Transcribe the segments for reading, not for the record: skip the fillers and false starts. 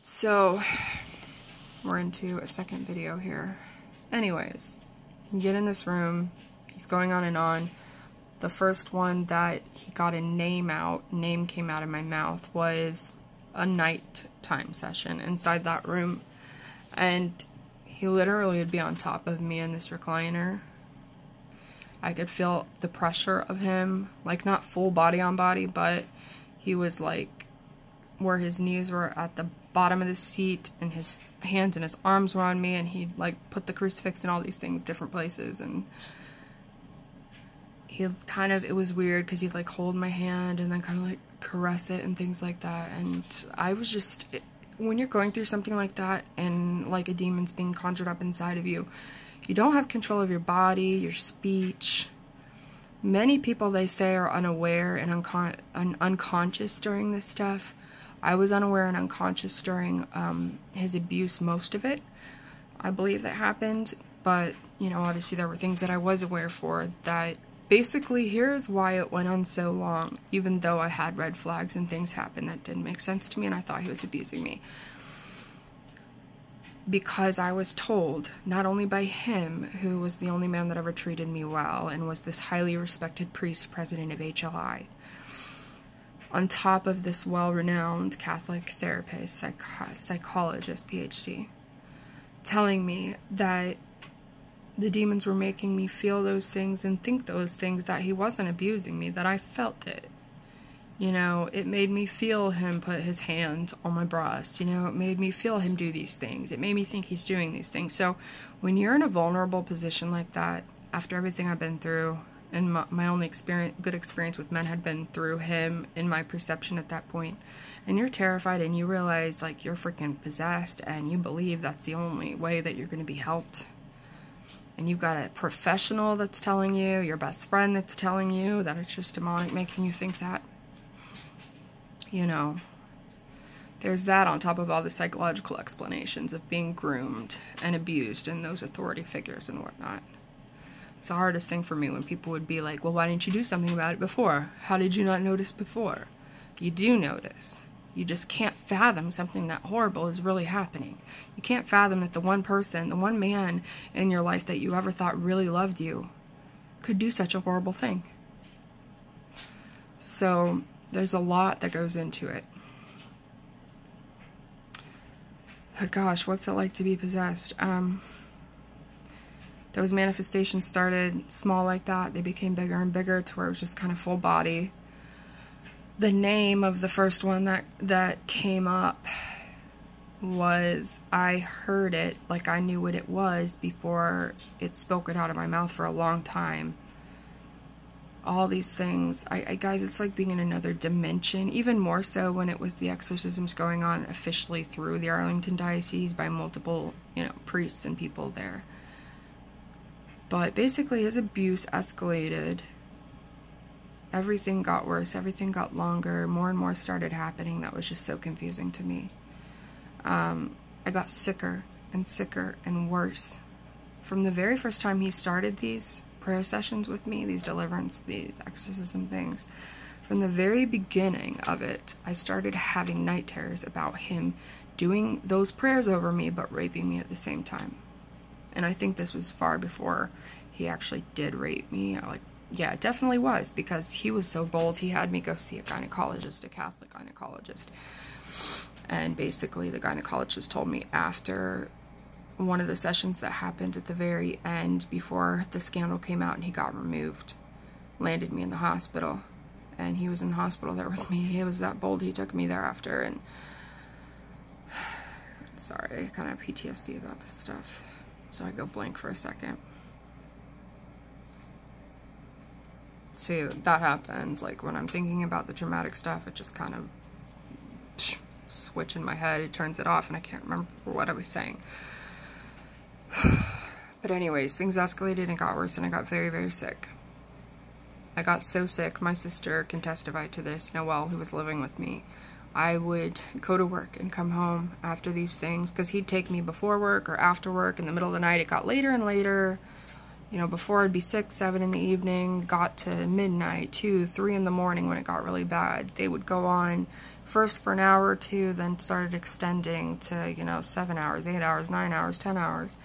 So, we're into a second video here. Anyways, you get in this room, he's going on and on. The first one that he got a name came out of my mouth, was a nighttime session inside that room. And he literally would be on top of me in this recliner. I could feel the pressure of him, like not full body on body, but he was like where his knees were at the bottom of the seat and his hands and his arms were on me, and he'd like put the crucifix and all these things different places, and he kind of, it was weird because he'd like hold my hand and then kind of like caress it and things like that. And I was just, when you're going through something like that and like a demon's being conjured up inside of you, you don't have control of your body, your speech. Many people, they say, are unaware and unconscious during this stuff. I was unaware and unconscious during his abuse, most of it. I believe that happened, but, you know, obviously there were things that I was aware for that. Basically, here's why it went on so long, even though I had red flags and things happened that didn't make sense to me and I thought he was abusing me. Because I was told, not only by him, who was the only man that ever treated me well and was this highly respected priest, president of HLI, on top of this well-renowned Catholic therapist, psychologist, PhD, telling me that the demons were making me feel those things and think those things, that he wasn't abusing me, that I felt it. You know, it made me feel him put his hand on my breast. You know, it made me feel him do these things. It made me think he's doing these things. So when you're in a vulnerable position like that, after everything I've been through, and my only good experience with men had been through him in my perception at that point, and you're terrified and you realize like you're freaking possessed and you believe that's the only way that you're going to be helped, and you've got a professional that's telling you, your best friend that's telling you that it's just demonic making you think that, you know, there's that on top of all the psychological explanations of being groomed and abused and those authority figures and whatnot. It's the hardest thing for me when people would be like, well, why didn't you do something about it before? How did you not notice before? You do notice. You just can't fathom something that horrible is really happening. You can't fathom that the one person, the one man in your life that you ever thought really loved you could do such a horrible thing. So there's a lot that goes into it. But gosh, what's it like to be possessed? Those manifestations started small like that. They became bigger and bigger to where it was just kind of full body. The name of the first one that came up was, I heard it, like I knew what it was before it spoke it out of my mouth for a long time. All these things, guys, it's like being in another dimension, even more so when it was the exorcisms going on officially through the Arlington Diocese by multiple, you know, priests and people there. But basically his abuse escalated. Everything got worse, everything got longer, more and more started happening. That was just so confusing to me. I got sicker and sicker and worse. From the very first time he started these prayer sessions with me, these deliverance, these exorcism things, from the very beginning of it, I started having night terrors about him doing those prayers over me, but raping me at the same time. And I think this was far before he actually did rape me. Like, yeah, it definitely was, because he was so bold. He had me go see a gynecologist, a Catholic gynecologist. And basically the gynecologist told me after one of the sessions that happened at the very end, before the scandal came out and he got removed, landed me in the hospital. And he was in the hospital there with me. He was that bold. He took me there after. And sorry, I kind of have PTSD about this stuff. So I go blank for a second. See, that happens. Like when I'm thinking about the traumatic stuff, it just kind of switch in my head. It turns it off and I can't remember what I was saying. But anyways, things escalated and got worse, and I got very, very sick. I got so sick, my sister can testify to this, Noelle, who was living with me. I would go to work and come home after these things, because he'd take me before work or after work in the middle of the night. It got later and later, You know, before I'd be 6, 7 in the evening, got to midnight, 2, 3 in the morning when it got really bad. They would go on first for an hour or two, then started extending to, you know, 7 hours, 8 hours, 9 hours, 10 hours.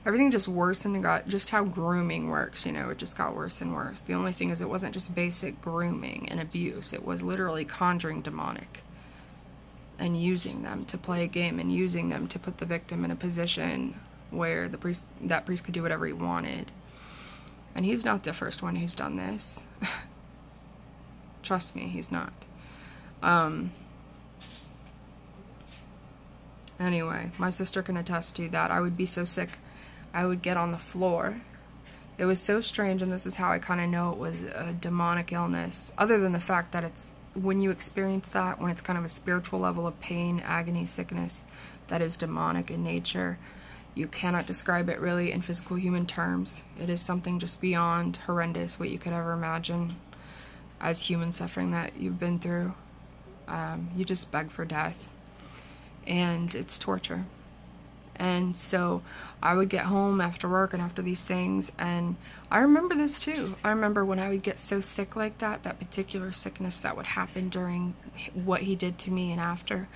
Everything just worsened and got, just how grooming works, you know, it just got worse and worse. The only thing is it wasn't just basic grooming and abuse. It was literally conjuring demonic and using them to play a game and using them to put the victim in a position where that priest could do whatever he wanted. And he's not the first one who's done this. Trust me, he's not. Anyway, my sister can attest to that. I would be so sick, I would get on the floor. It was so strange, and this is how I kind of know it was a demonic illness, other than the fact that it's, when you experience that, when it's kind of a spiritual level of pain, agony, sickness, that is demonic in nature, you cannot describe it really in physical human terms. It is something just beyond horrendous what you could ever imagine as human suffering that you've been through. You just beg for death. And it's torture. And so I would get home after work and after these things, and I remember this too. I remember when I would get so sick like that, that particular sickness that would happen during what he did to me and after,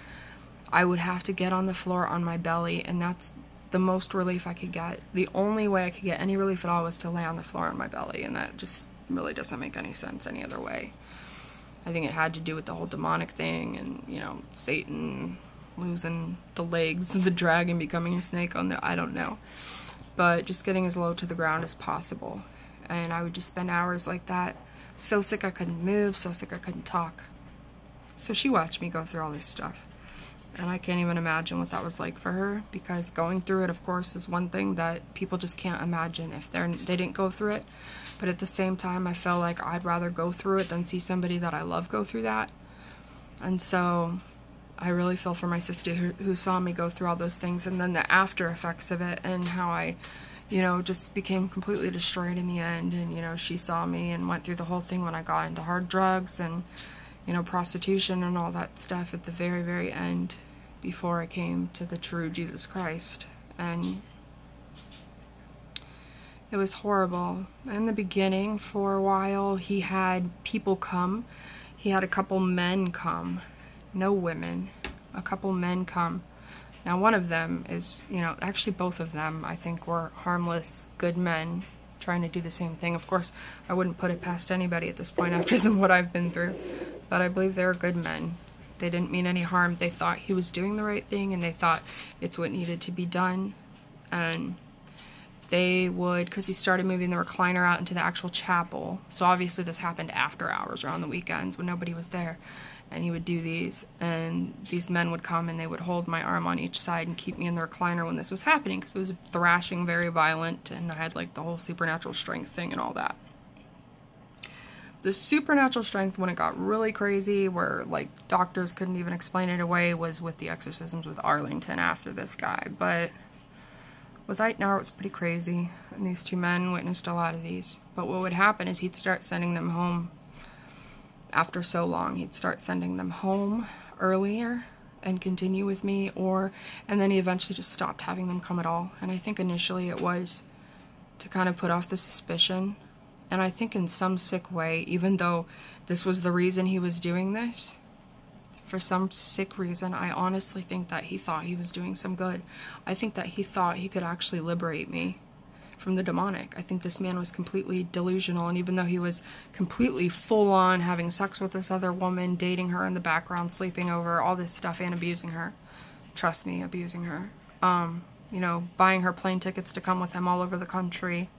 I would have to get on the floor on my belly, and that's the most relief I could get. The only way I could get any relief at all was to lay on the floor on my belly, and that just really doesn't make any sense any other way. I think it had to do with the whole demonic thing and, you know, Satan losing the legs, the dragon becoming a snake on the, I don't know. But just getting as low to the ground as possible. And I would just spend hours like that. So sick I couldn't move, so sick I couldn't talk. So she watched me go through all this stuff. And I can't even imagine what that was like for her, because going through it, of course, is one thing that people just can't imagine if they didn't go through it. But at the same time, I feel like I'd rather go through it than see somebody that I love go through that. And so I really feel for my sister who saw me go through all those things, and then the after effects of it, and how I, you know, just became completely destroyed in the end. And, you know, she saw me and went through the whole thing when I got into hard drugs and, you know, prostitution and all that stuff at the very, very end, before I came to the true Jesus Christ. And it was horrible. In the beginning, for a while, he had people come. He had a couple men come. No women. A couple men come. Now, one of them is, you know, actually both of them, I think, were harmless, good men trying to do the same thing. Of course, I wouldn't put it past anybody at this point after what I've been through. But I believe they were good men. They didn't mean any harm. They thought he was doing the right thing, and they thought it's what needed to be done. And they would, because he started moving the recliner out into the actual chapel. So obviously this happened after hours or on the weekends when nobody was there. And he would do these, and these men would come and they would hold my arm on each side and keep me in the recliner when this was happening, because it was thrashing, very violent, and I had like the whole supernatural strength thing and all that. The supernatural strength, when it got really crazy, where like doctors couldn't even explain it away, was with the exorcisms with Arlington after this guy. But with Eitner, it was pretty crazy, and these two men witnessed a lot of these. But what would happen is he'd start sending them home. After so long, he'd start sending them home earlier and continue with me, and then he eventually just stopped having them come at all. And I think initially it was to kind of put off the suspicion. And I think in some sick way, even though this was the reason he was doing this, for some sick reason, I honestly think that he thought he was doing some good. I think that he thought he could actually liberate me from the demonic. I think this man was completely delusional, and even though he was completely full on having sex with this other woman, dating her in the background, sleeping over, all this stuff, and abusing her. Trust me, abusing her. You know, buying her plane tickets to come with him all over the country.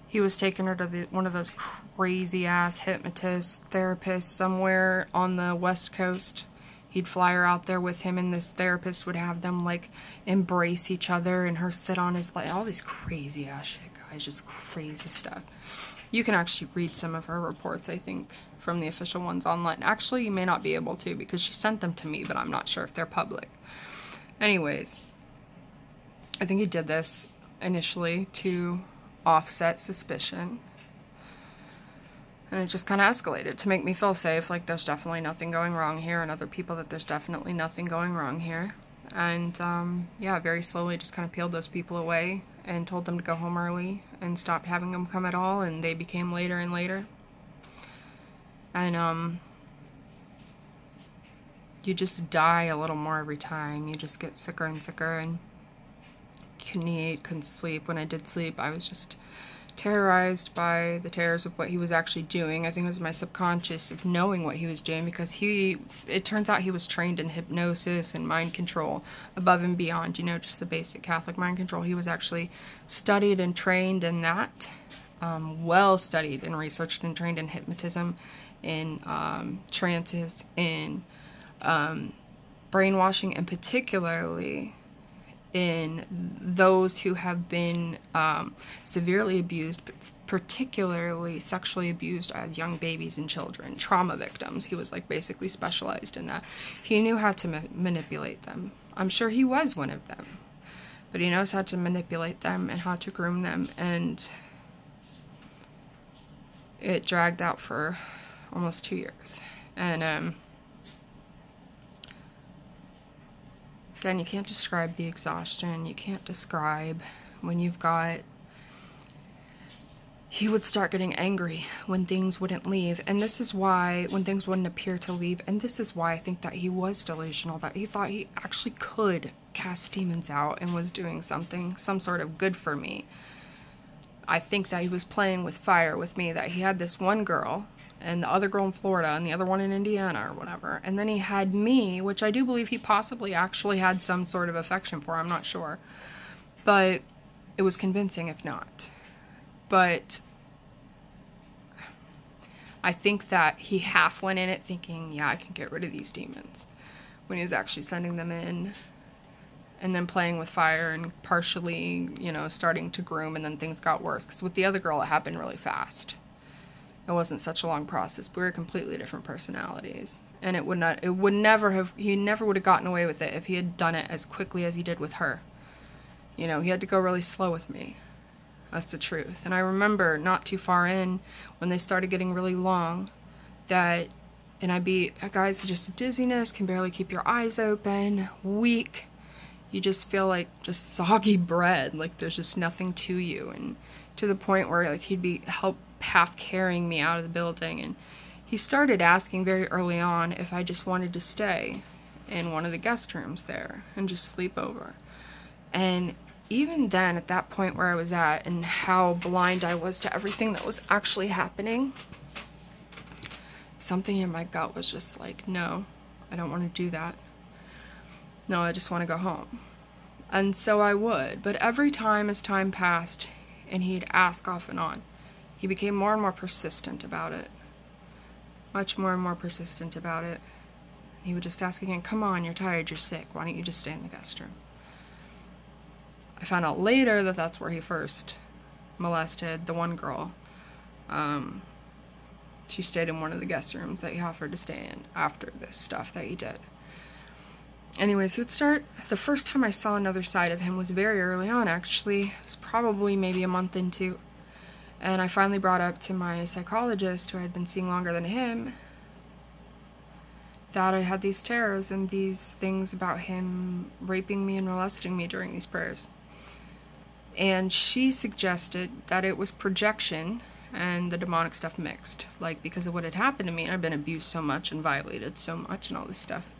He was taking her to one of those crazy-ass hypnotist therapists somewhere on the West Coast. He'd fly her out there with him, and this therapist would have them, like, embrace each other, and her sit on his, like, all these crazy-ass shit, guys, just crazy stuff. You can actually read some of her reports, I think, from the official ones online. Actually, you may not be able to, because she sent them to me, but I'm not sure if they're public. Anyways, I think he did this initially to offset suspicion, and it just kind of escalated to make me feel safe, like there's definitely nothing going wrong here, and other people that there's definitely nothing going wrong here. And yeah, very slowly just kind of peeled those people away and told them to go home early, and stopped having them come at all, and they became later and later. And you just die a little more every time. You just get sicker and sicker, and couldn't eat, couldn't sleep. When I did sleep, I was just terrorized by the terrors of what he was actually doing. I think it was my subconscious of knowing what he was doing, because it turns out he was trained in hypnosis and mind control above and beyond, you know, just the basic Catholic mind control. He was actually studied and trained in that, well studied and researched and trained in hypnotism, in trances, in brainwashing, and particularly in those who have been severely abused, but particularly sexually abused as young babies and children, trauma victims. He was like basically specialized in that. He knew how to manipulate them. I'm sure he was one of them, but he knows how to manipulate them and how to groom them, and it dragged out for almost 2 years. And again, you can't describe the exhaustion. You can't describe when you've got... He would start getting angry when things wouldn't leave. And this is why, when things wouldn't appear to leave, and this is why I think that he was delusional, that he thought he actually could cast demons out and was doing something, some sort of good for me. I think that he was playing with fire with me, that he had this one girl, and the other girl in Florida, and the other one in Indiana, or whatever. And then he had me, which I do believe he possibly actually had some sort of affection for. I'm not sure. But it was convincing, if not. But I think that he half went in it thinking, yeah, I can get rid of these demons, when he was actually sending them in, and then playing with fire and partially, you know, starting to groom, and then things got worse. Because with the other girl, it happened really fast. It wasn't such a long process. We were completely different personalities. And he never would have gotten away with it if he had done it as quickly as he did with her. You know, he had to go really slow with me. That's the truth. And I remember not too far in, when they started getting really long, that, and I'd be, guys, just dizziness, can barely keep your eyes open, weak. You just feel like just soggy bread, like there's just nothing to you. And to the point where like he'd be half carrying me out of the building, and he started asking very early on if I just wanted to stay in one of the guest rooms there and just sleep over. And even then, at that point where I was at and how blind I was to everything that was actually happening, something in my gut was just like, no, I don't want to do that. No, I just want to go home. And so I would, but every time as time passed and he'd ask off and on, he became more and more persistent about it. Much more and more persistent about it. He would just ask again, come on, you're tired, you're sick, why don't you just stay in the guest room? I found out later that that's where he first molested the one girl. She stayed in one of the guest rooms that he offered to stay in after this stuff that he did. Anyways, he would start, the first time I saw another side of him was very early on, actually. It was probably maybe a month into. And I finally brought up to my psychologist, who I had been seeing longer than him, that I had these terrors and these things about him raping me and molesting me during these prayers. And she suggested that it was projection and the demonic stuff mixed. Like, because of what had happened to me, and I've been abused so much and violated so much and all this stuff,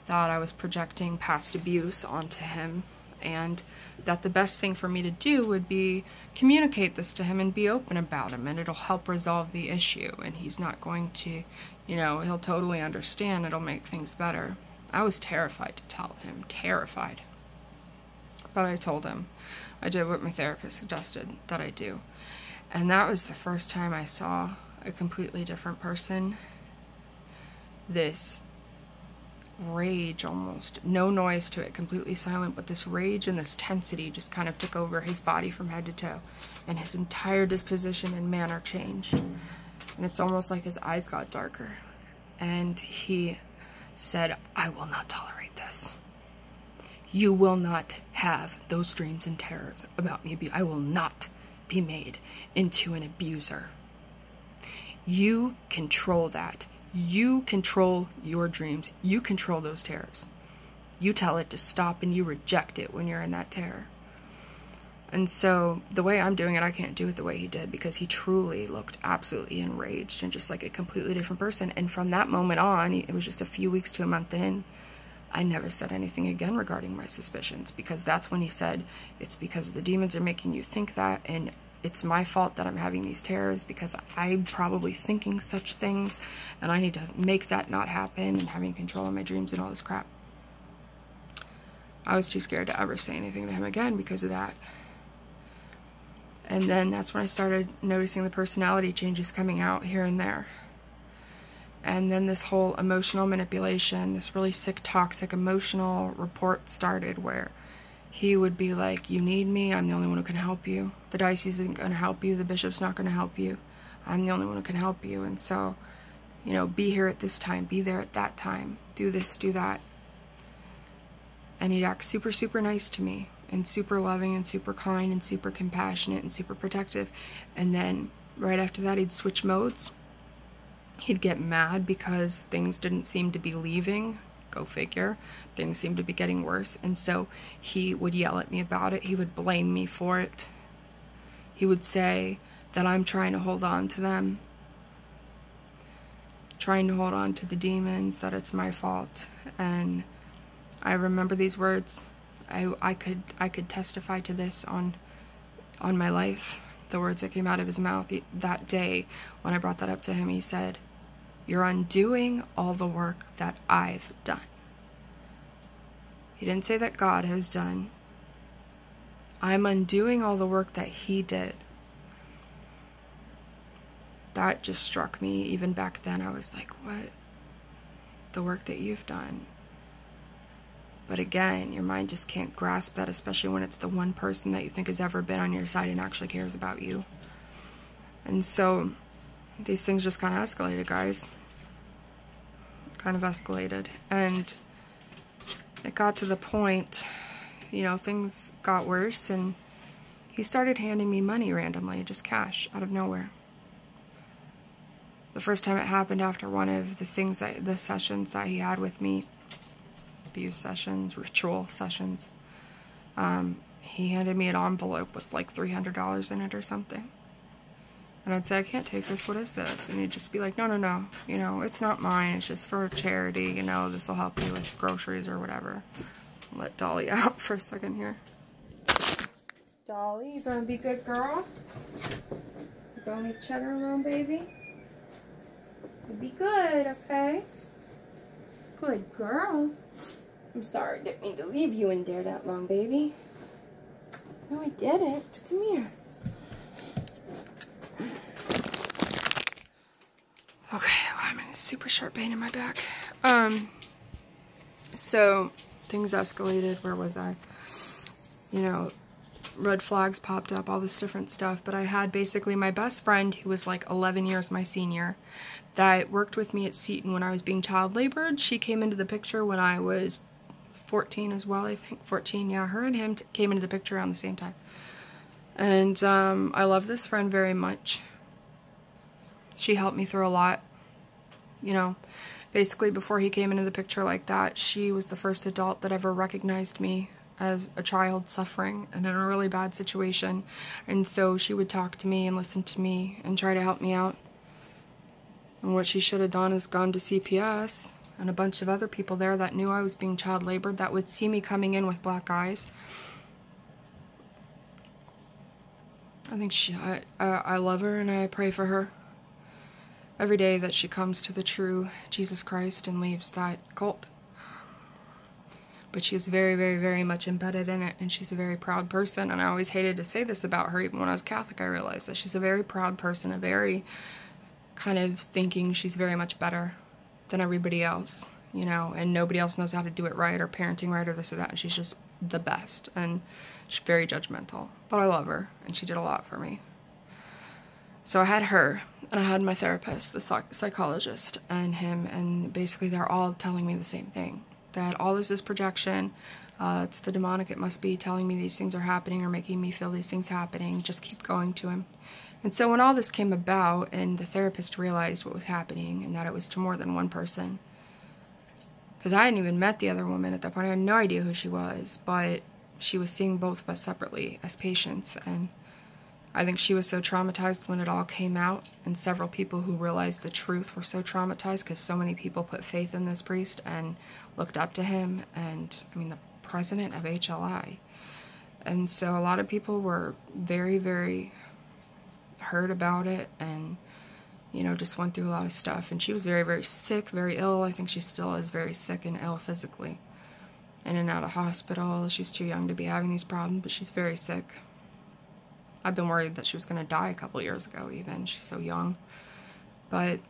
that I was projecting past abuse onto him. And that the best thing for me to do would be communicate this to him and be open about him, and it'll help resolve the issue, and he's not going to, you know, he'll totally understand, it'll make things better. I was terrified to tell him, terrified. But I told him. I did what my therapist suggested that I do. And that was the first time I saw a completely different person. This rage, almost no noise to it, completely silent, but this rage and this tensity just kind of took over his body from head to toe, and his entire disposition and manner changed, and it's almost like his eyes got darker, and he said, I will not tolerate this. You will not have those dreams and terrors about me. I will not be made into an abuser. You control that. You control your dreams. You control those terrors. You tell it to stop, and you reject it when you're in that terror. And so the way I'm doing it, I can't do it the way he did, because he truly looked absolutely enraged and just like a completely different person. And from that moment on, it was just a few weeks to a month in, I never said anything again regarding my suspicions, because that's when he said, it's because the demons are making you think that, and it's my fault that I'm having these terrors because I'm probably thinking such things, and I need to make that not happen, and having control of my dreams and all this crap. I was too scared to ever say anything to him again because of that. And then that's when I started noticing the personality changes coming out here and there. And then this whole emotional manipulation, this really sick, toxic, emotional report started, where he would be like, you need me, I'm the only one who can help you. The diocese isn't going to help you, the bishop's not going to help you. I'm the only one who can help you. And so, you know, be here at this time, be there at that time, do this, do that. And he'd act super, super nice to me, and super loving, and super kind, and super compassionate, and super protective. And then right after that, he'd switch modes. He'd get mad because things didn't seem to be leaving. Go figure. Things seemed to be getting worse. And so he would yell at me about it. He would blame me for it. He would say that I'm trying to hold on to them. Trying to hold on to the demons, that it's my fault. And I remember these words. I could testify to this on my life. The words that came out of his mouth that day when I brought that up to him. He said, "You're undoing all the work that I've done." He didn't say that God has done. I'm undoing all the work that he did. That just struck me. Even back then, I was like, what? The work that you've done. But again, your mind just can't grasp that, especially when it's the one person that you think has ever been on your side and actually cares about you. And so these things just kind of escalated, guys. Kind of escalated. And it got to the point, you know, things got worse, and he started handing me money randomly, just cash, out of nowhere. The first time it happened after one of the sessions that he had with me, abuse sessions, ritual sessions, he handed me an envelope with like $300 in it or something. And I'd say, I can't take this, what is this? And he'd just be like, no, no, no, you know, it's not mine, it's just for charity, you know, this will help you with groceries or whatever. I'll let Dolly out for a second here. Dolly, you gonna be a good girl? You gonna leave Cheddar alone, baby? You be good, okay? Good girl. I'm sorry, I didn't mean to leave you in there that long, baby. No, I didn't. Come here. Okay, well, I'm in a super sharp pain in my back. So things escalated. Where was I? You know, red flags popped up, all this different stuff. But I had basically my best friend, who was like 11 years my senior, that worked with me at Seton when I was being child labored. She came into the picture when I was 14 as well, I think. 14, yeah. Her and him came into the picture around the same time. And I love this friend very much. She helped me through a lot. You know, basically before he came into the picture like that, she was the first adult that ever recognized me as a child suffering and in a really bad situation. And so she would talk to me and listen to me and try to help me out. And what she should have done is gone to CPS and a bunch of other people there that knew I was being child labored, that would see me coming in with black eyes. I think I love her, and I pray for her every day that she comes to the true Jesus Christ and leaves that cult. But she's very, very, very much embedded in it, and she's a very proud person. And I always hated to say this about her. Even when I was Catholic, I realized that she's a very proud person, a very kind of thinking she's very much better than everybody else, you know, and nobody else knows how to do it right, or parenting right, or this or that, and she's just the best. And she's very judgmental, but I love her, and she did a lot for me. So I had her, and I had my therapist, the psychologist, and him, and basically they're all telling me the same thing, that all this is projection, it's the demonic, it must be telling me these things are happening or making me feel these things happening, just keep going to him. And so when all this came about, and the therapist realized what was happening, and that it was to more than one person, because I hadn't even met the other woman at that point, I had no idea who she was, but she was seeing both of us separately as patients, and I think she was so traumatized when it all came out, and several people who realized the truth were so traumatized because so many people put faith in this priest and looked up to him, and I mean the president of HLI. And so a lot of people were very, very hurt about it, and you know, just went through a lot of stuff. And she was very, very sick, very ill. I think she still is very sick and ill physically. In and out of hospital. She's too young to be having these problems, but she's very sick. I've been worried that she was going to die a couple years ago even. She's so young. But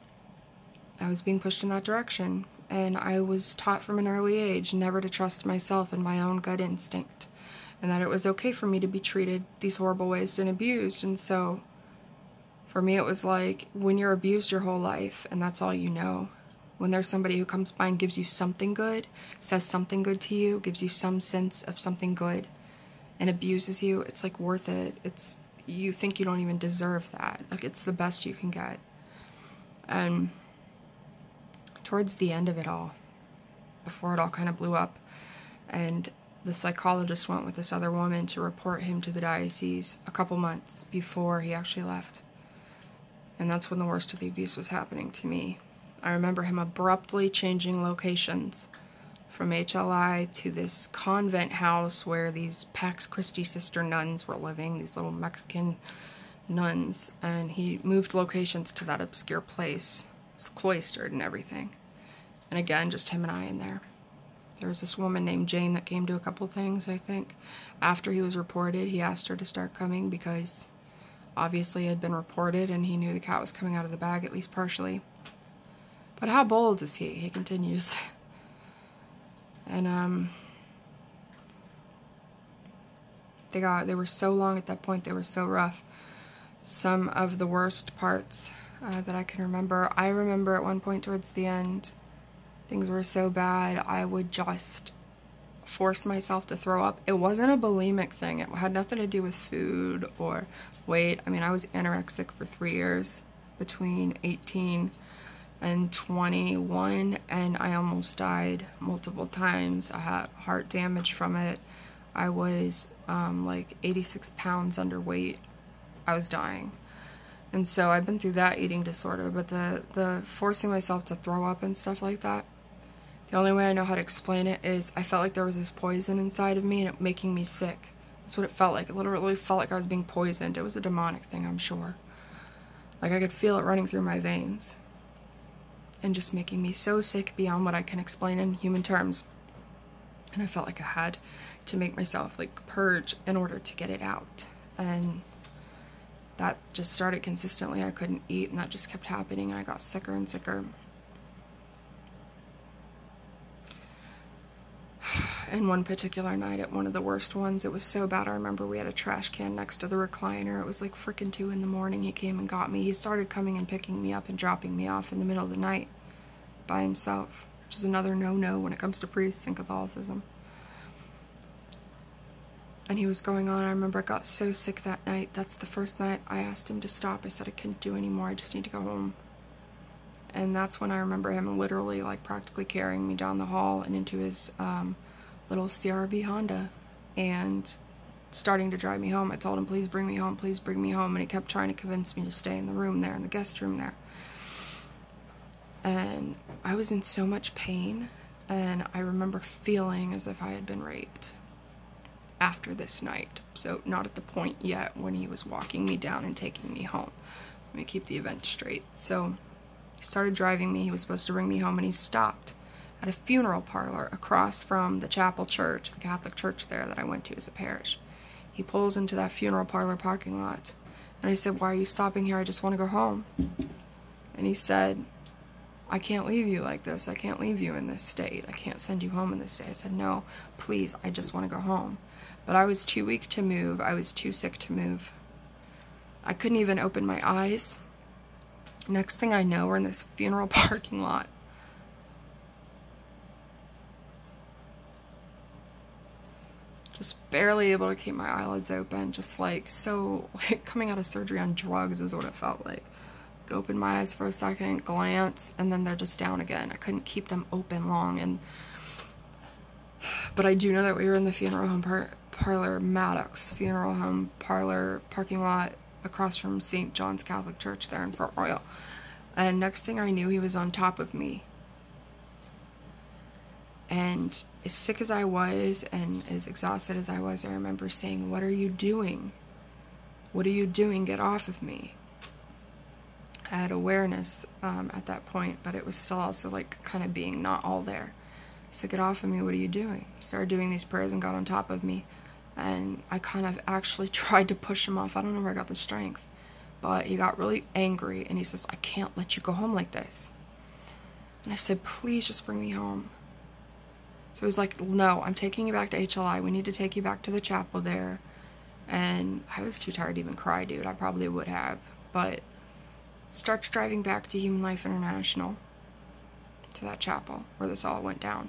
I was being pushed in that direction. And I was taught from an early age never to trust myself and my own gut instinct. And that it was okay for me to be treated these horrible ways and abused. And so for me, it was like when you're abused your whole life and that's all you know. When there's somebody who comes by and gives you something good, says something good to you, gives you some sense of something good, and abuses you, it's like worth it. You think you don't even deserve that. Like, it's the best you can get. And towards the end of it all, before it all kind of blew up, and the psychologist went with this other woman to report him to the diocese a couple months before he actually left. And that's when the worst of the abuse was happening to me. I remember him abruptly changing locations from HLI to this convent house where these Pax Christi sister nuns were living, these little Mexican nuns, and he moved locations to that obscure place. It's cloistered and everything. And again, just him and I in there. There was this woman named Jane that came to a couple things, I think. After he was reported, he asked her to start coming because obviously it had been reported and he knew the cat was coming out of the bag, at least partially. But how bold is he? He continues. And they were so long at that point, they were so rough. Some of the worst parts that I can remember. I remember at one point towards the end, things were so bad, I would just force myself to throw up. It wasn't a bulimic thing. It had nothing to do with food or weight. I mean, I was anorexic for 3 years, between 18 and 21, and I almost died multiple times. I had heart damage from it. I was like 86 pounds underweight. I was dying. And so I've been through that eating disorder, but the forcing myself to throw up and stuff like that, the only way I know how to explain it is I felt like there was this poison inside of me and it making me sick. That's what it felt like. It literally felt like I was being poisoned. It was a demonic thing, I'm sure. Like I could feel it running through my veins and just making me so sick beyond what I can explain in human terms. And I felt like I had to make myself like purge in order to get it out. And that just started consistently. I couldn't eat and that just kept happening and I got sicker and sicker. And one particular night, at one of the worst ones, it was so bad. I remember we had a trash can next to the recliner. It was like frickin' 2 in the morning. He came and got me. He started coming and picking me up and dropping me off in the middle of the night by himself, which is another no-no when it comes to priests in Catholicism. And he was going on. I remember I got so sick that night. That's the first night I asked him to stop. I said I couldn't do anymore. I just need to go home. And that's when I remember him literally, like, practically carrying me down the hall and into his little CRV Honda and starting to drive me home. I told him, please bring me home, please bring me home. And he kept trying to convince me to stay in the room there, in the guest room there. And I was in so much pain. And I remember feeling as if I had been raped after this night. So not at the point yet when he was walking me down and taking me home. Let me keep the event straight. So he started driving me. He was supposed to bring me home and he stopped at a funeral parlor across from the chapel church, the Catholic church there that I went to as a parish. He pulls into that funeral parlor parking lot. And I said, why are you stopping here? I just want to go home. And he said, I can't leave you like this. I can't leave you in this state. I can't send you home in this state. I said, no, please, I just want to go home. But I was too weak to move. I was too sick to move. I couldn't even open my eyes. Next thing I know, we're in this funeral parking lot. Just barely able to keep my eyelids open. Just like, so, like, coming out of surgery on drugs is what it felt like. Open my eyes for a second, glance, and then they're just down again. I couldn't keep them open long. But I do know that we were in the funeral home parlor, Maddox Funeral Home parlor parking lot across from St. John's Catholic Church there in Port Royal. And next thing I knew, he was on top of me. And as sick as I was and as exhausted as I was, I remember saying, "What are you doing? What are you doing? Get off of me." I had awareness at that point, but it was still also like kind of being not all there. So, "Get off of me, what are you doing?" He started doing these prayers and got on top of me. And I kind of actually tried to push him off. I don't know where I got the strength. But he got really angry and he says, "I can't let you go home like this." And I said, "Please just bring me home." So he was like, "No, I'm taking you back to HLI. We need to take you back to the chapel there." And I was too tired to even cry, dude. I probably would have. But starts driving back to Human Life International, to that chapel where this all went down.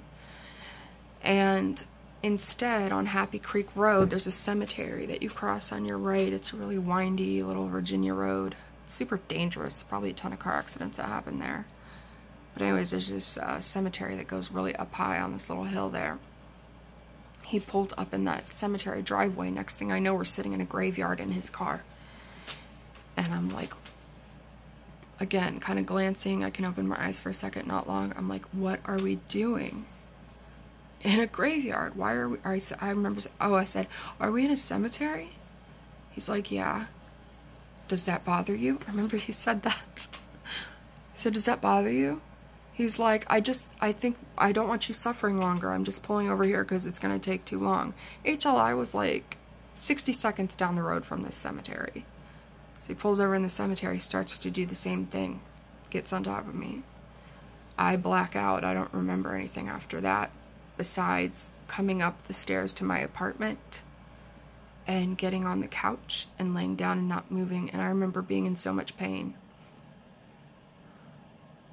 And instead, on Happy Creek Road, there's a cemetery that you cross on your right. It's a really windy little Virginia road. It's super dangerous. Probably a ton of car accidents that happen there. But anyways, there's this cemetery that goes really up high on this little hill there. He pulled up in that cemetery driveway. Next thing I know, we're sitting in a graveyard in his car. And I'm like, again, kind of glancing. I can open my eyes for a second, not long. I'm like, "What are we doing in a graveyard? Why are we?" I remember, I said, "Are we in a cemetery?" He's like, "Yeah." "Does that bother you?" I remember he said that. I said, "Does that bother you?" He's like, I think I don't want you suffering longer. I'm just pulling over here because it's going to take too long." HLI was like 60 seconds down the road from this cemetery. So he pulls over in the cemetery, starts to do the same thing, gets on top of me. I black out. I don't remember anything after that, besides coming up the stairs to my apartment and getting on the couch and laying down and not moving. And I remember being in so much pain.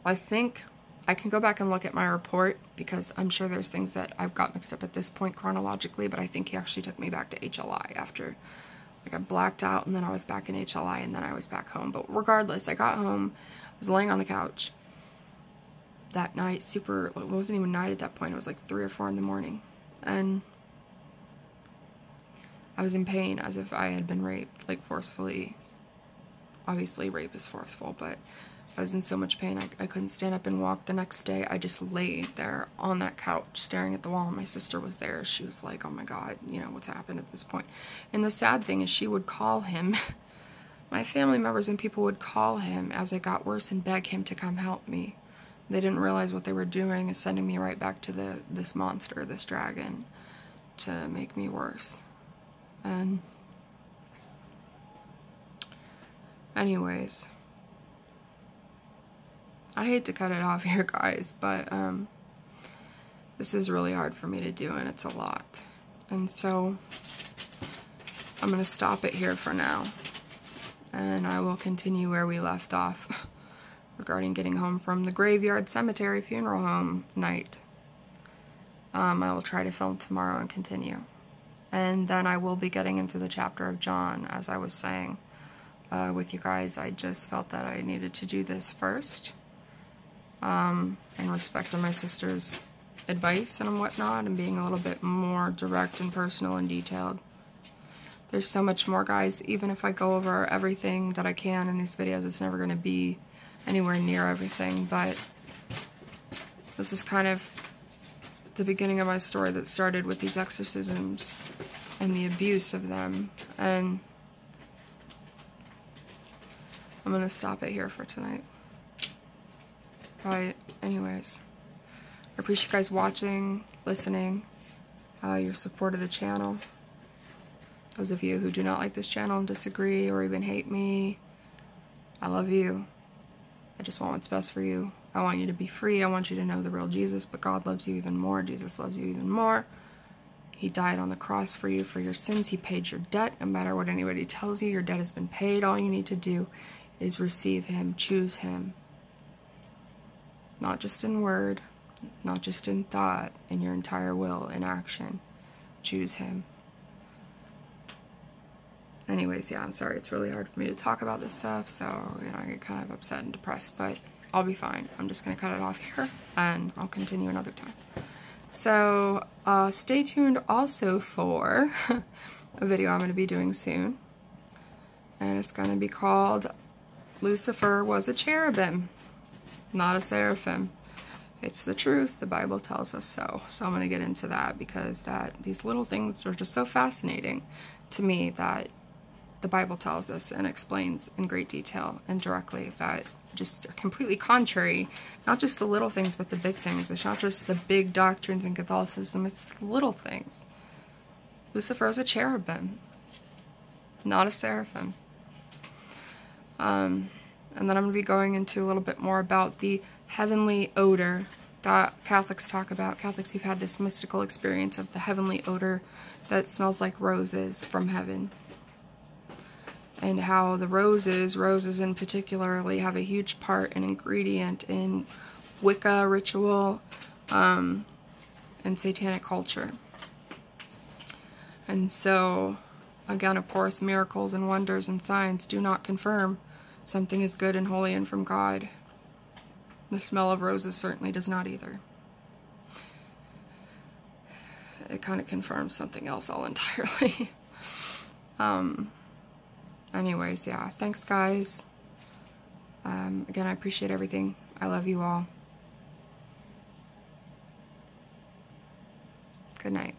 I think I can go back and look at my report, because I'm sure there's things that I've got mixed up at this point chronologically, but I think he actually took me back to HLI after, like, I blacked out, and then I was back in HLI, and then I was back home. But regardless, I got home, I was laying on the couch that night, it wasn't even night at that point, it was like 3 or 4 in the morning, and I was in pain as if I had been raped, like forcefully. Obviously rape is forceful, but I was in so much pain I couldn't stand up and walk. The next day I just laid there on that couch staring at the wall, and my sister was there. She was like, "Oh my God, you know, what's happened at this point?" And the sad thing is, she would call him. My family members and people would call him as it got worse and beg him to come help me. They didn't realize what they were doing is sending me right back to this monster, this dragon, to make me worse. And anyways, I hate to cut it off here, guys, but this is really hard for me to do, and it's a lot. And so I'm going to stop it here for now, and I will continue where we left off regarding getting home from the graveyard cemetery funeral home night. I will try to film tomorrow and continue. And then I will be getting into the chapter of John, as I was saying with you guys. I just felt that I needed to do this first, in respect of my sister's advice and whatnot, and being a little bit more direct and personal and detailed. There's so much more, guys. Even if I go over everything that I can in these videos, it's never going to be anywhere near everything, but this is kind of the beginning of my story that started with these exorcisms and the abuse of them. And I'm going to stop it here for tonight. But anyways, I appreciate you guys watching, listening, your support of the channel. Those of you who do not like this channel and disagree or even hate me, I love you. I just want what's best for you. I want you to be free. I want you to know the real Jesus, but God loves you even more. Jesus loves you even more. He died on the cross for you, for your sins. He paid your debt. No matter what anybody tells you, your debt has been paid. All you need to do is receive him, choose him. Not just in word, not just in thought, in your entire will, in action. Choose him. Anyways, yeah, I'm sorry. It's really hard for me to talk about this stuff, so, you know, I get kind of upset and depressed, but I'll be fine. I'm just going to cut it off here, and I'll continue another time. So stay tuned also for a video I'm going to be doing soon. And it's going to be called Lucifer Was a Cherubim, Not a Seraphim. It's the truth. The Bible tells us so. So I'm going to get into that because these little things are just so fascinating to me that the Bible tells us and explains in great detail and directly that just are completely contrary, not just the little things, but the big things. It's not just the big doctrines in Catholicism, it's the little things. Lucifer is a cherubim, not a seraphim. And then I'm going to be going into a little bit more about the heavenly odor that Catholics talk about. Catholics who've had this mystical experience of the heavenly odor that smells like roses from heaven. And how the roses in particularly, have a huge part and ingredient in Wicca ritual and satanic culture. And so, again, of course, miracles and wonders and signs do not confirm something is good and holy and from God. The smell of roses certainly does not either. It kind of confirms something else all entirely. Anyways, yeah, thanks guys. Again, I appreciate everything. I love you all. Good night.